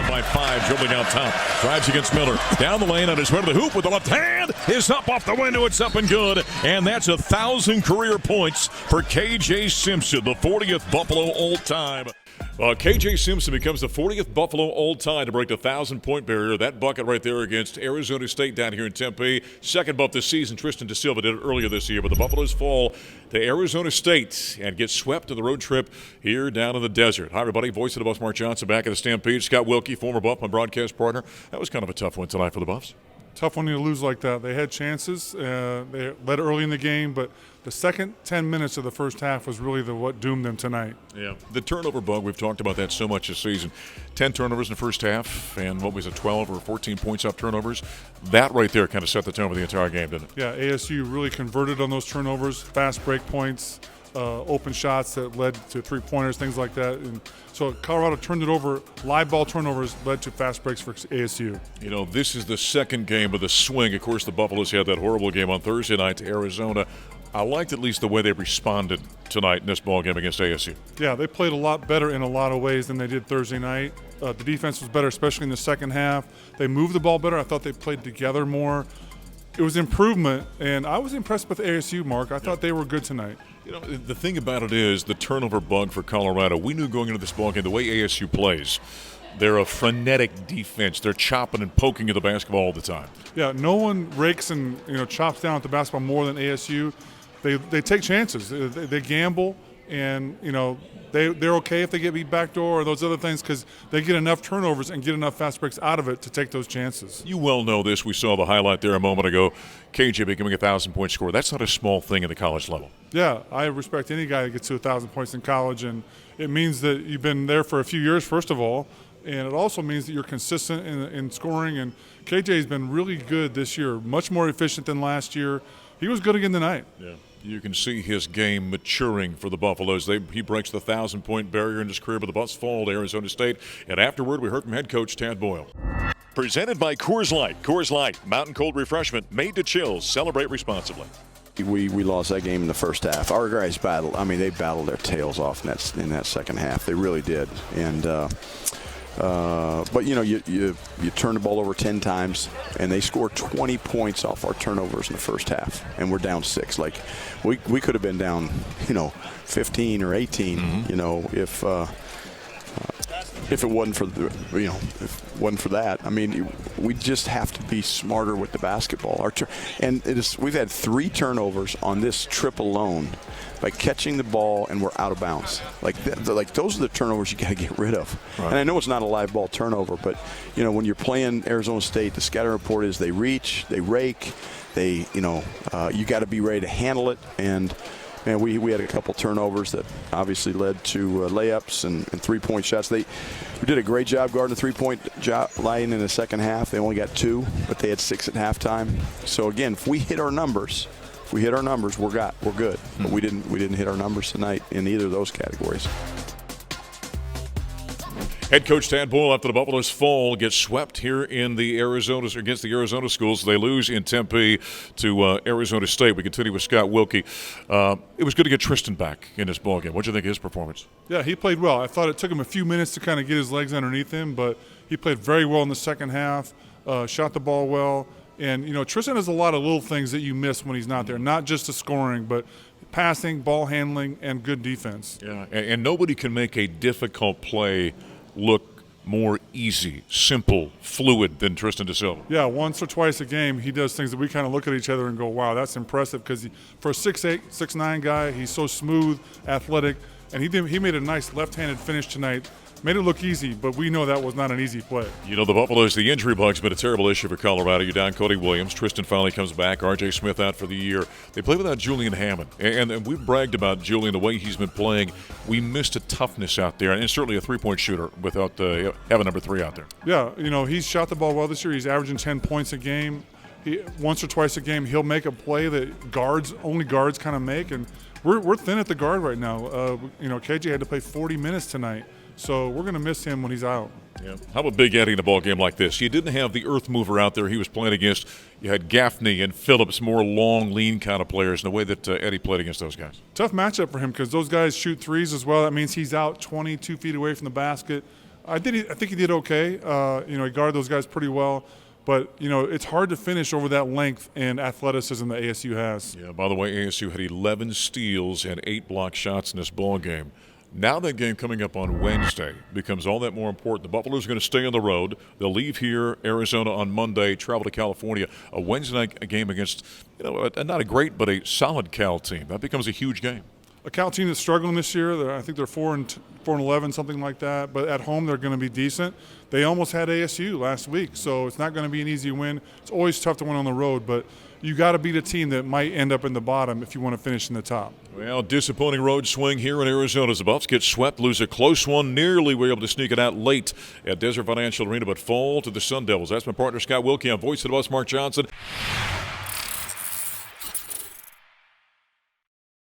down by 5, dribbling out top. Drives against Miller. Down the lane on his way to the hoop with the left hand. Is up off the window. It's up and good. And that's 1,000 career points for K.J. Simpson, the 40th Buffalo all-time. K.J. Simpson becomes the 40th Buffalo all-time to break the 1,000-point barrier. That bucket right there against Arizona State down here in Tempe. Second buff this season. Tristan DeSilva did it earlier this year, but the Buffaloes fall to Arizona State and get swept to the road trip here down in the desert. Hi, everybody. Voice of the Buffs, Mark Johnson, back at the Stampede. Scott Wilkey, former Buff, my broadcast partner. That was kind of a tough one tonight for the Buffs. Tough one to lose like that. They had chances. They led early in the game, but the second 10 minutes of the first half was really what doomed them tonight. Yeah, the turnover bug, we've talked about that so much this season. 10 turnovers in the first half, and what was it, 12 or 14 points off turnovers? That right there kind of set the tone for the entire game, didn't it? Yeah, ASU really converted on those turnovers, fast break points, open shots that led to three-pointers, things like that. And so Colorado turned it over. Live ball turnovers led to fast breaks for ASU. You know, this is the second game of the swing. Of course, the Buffaloes had that horrible game on Thursday night to Arizona. I liked at least the way they responded tonight in this ball game against ASU. Yeah, they played a lot better in a lot of ways than they did Thursday night. The defense was better, especially in the second half. They moved the ball better. I thought they played together more. It was improvement, and I was impressed with ASU, Mark. I thought they were good tonight. You know, the thing about it is the turnover bug for Colorado. We knew going into this ball game the way ASU plays. They're a frenetic defense. They're chopping and poking at the basketball all the time. Yeah, no one rakes and chops down at the basketball more than ASU. They take chances. They gamble, and they're okay if they get beat backdoor or those other things because they get enough turnovers and get enough fast breaks out of it to take those chances. You well know this. We saw the highlight there a moment ago. KJ becoming a 1,000-point scorer. That's not a small thing at the college level. Yeah, I respect any guy that gets to 1,000 points in college, and it means that you've been there for a few years, first of all, and it also means that you're consistent in scoring. And KJ's been really good this year, much more efficient than last year. He was good again tonight. Yeah. You can see his game maturing for the Buffaloes. He breaks the 1,000-point barrier in his career, but the Buffs fall to Arizona State. And afterward, we heard from head coach Tad Boyle. Presented by Coors Light. Coors Light, mountain cold refreshment made to chill. Celebrate responsibly. We lost that game in the first half. Our guys battled. I mean, they battled their tails off in that second half. They really did. And but you turn the ball over 10 times, and they scored 20 points off our turnovers in the first half, and we're down 6. Like we could have been down 15 or 18. If it wasn't for that. I mean, we just have to be smarter with the basketball. We've had 3 turnovers on this trip alone by catching the ball and we're out of bounds. Like those are the turnovers you got to get rid of. Right. And I know it's not a live ball turnover, but when you're playing Arizona State, the scouting report is they reach, they rake, you got to be ready to handle it. And man, we had a couple turnovers that obviously led to layups and 3-point shots. We did a great job guarding the 3-point line in the second half. They only got 2, but they had 6 at halftime. So again, if we hit our numbers, we're good. But we didn't hit our numbers tonight in either of those categories. Head coach Tad Boyle, after the Buffaloes fall, gets swept here in the against the Arizona schools. They lose in Tempe to Arizona State. We continue with Scott Wilkey. It was good to get Tristan back in this ballgame. What do you think of his performance? Yeah, he played well. I thought it took him a few minutes to kind of get his legs underneath him, but he played very well in the second half, shot the ball well. And, Tristan has a lot of little things that you miss when he's not there, not just the scoring, but passing, ball handling, and good defense. Yeah, and nobody can make a difficult play look more easy, simple, fluid than Tristan DeSilva. Yeah, once or twice a game, he does things that we kind of look at each other and go, wow, that's impressive, because for a 6'8", 6'9" guy, he's so smooth, athletic, and he made a nice left-handed finish tonight. Made it look easy, but we know that was not an easy play. The Buffaloes, the injury bug's been a terrible issue for Colorado. You're down Cody Williams. Tristan finally comes back. R.J. Smith out for the year. They play without Julian Hammond. And we've bragged about Julian, the way he's been playing. We missed a toughness out there, and certainly a three-point shooter without having number 3 out there. Yeah, he's shot the ball well this year. He's averaging 10 points a game. Once or twice a game, he'll make a play that only guards kind of make. And we're thin at the guard right now. KJ had to play 40 minutes tonight. So we're going to miss him when he's out. Yeah. How about Big Eddie in a ball game like this? You didn't have the earth mover out there he was playing against. You had Gaffney and Phillips, more long, lean kind of players, in the way that Eddie played against those guys. Tough matchup for him because those guys shoot threes as well. That means he's out 22 feet away from the basket. I think he did okay. You know, he guarded those guys pretty well. But, you know, it's hard to finish over that length and athleticism that ASU has. Yeah, by the way, ASU had 11 steals and 8 block shots in this ball game. Now that game coming up on Wednesday becomes all that more important. The Buffaloes are going to stay on the road. They'll leave here, Arizona, on Monday, travel to California. A Wednesday night game against, you know, not a great but a solid Cal team. That becomes a huge game. A Cal team that's struggling this year. I think they're 4-11, something like that. But at home, they're going to be decent. They almost had ASU last week, so it's not going to be an easy win. It's always tough to win on the road, but you got to beat a team that might end up in the bottom if you want to finish in the top. Well, disappointing road swing here in Arizona as the Buffs get swept, lose a close one, nearly were able to sneak it out late at Desert Financial Arena, but fall to the Sun Devils. That's my partner, Scott Wilkey. I'm voice of the Buffs, Mark Johnson.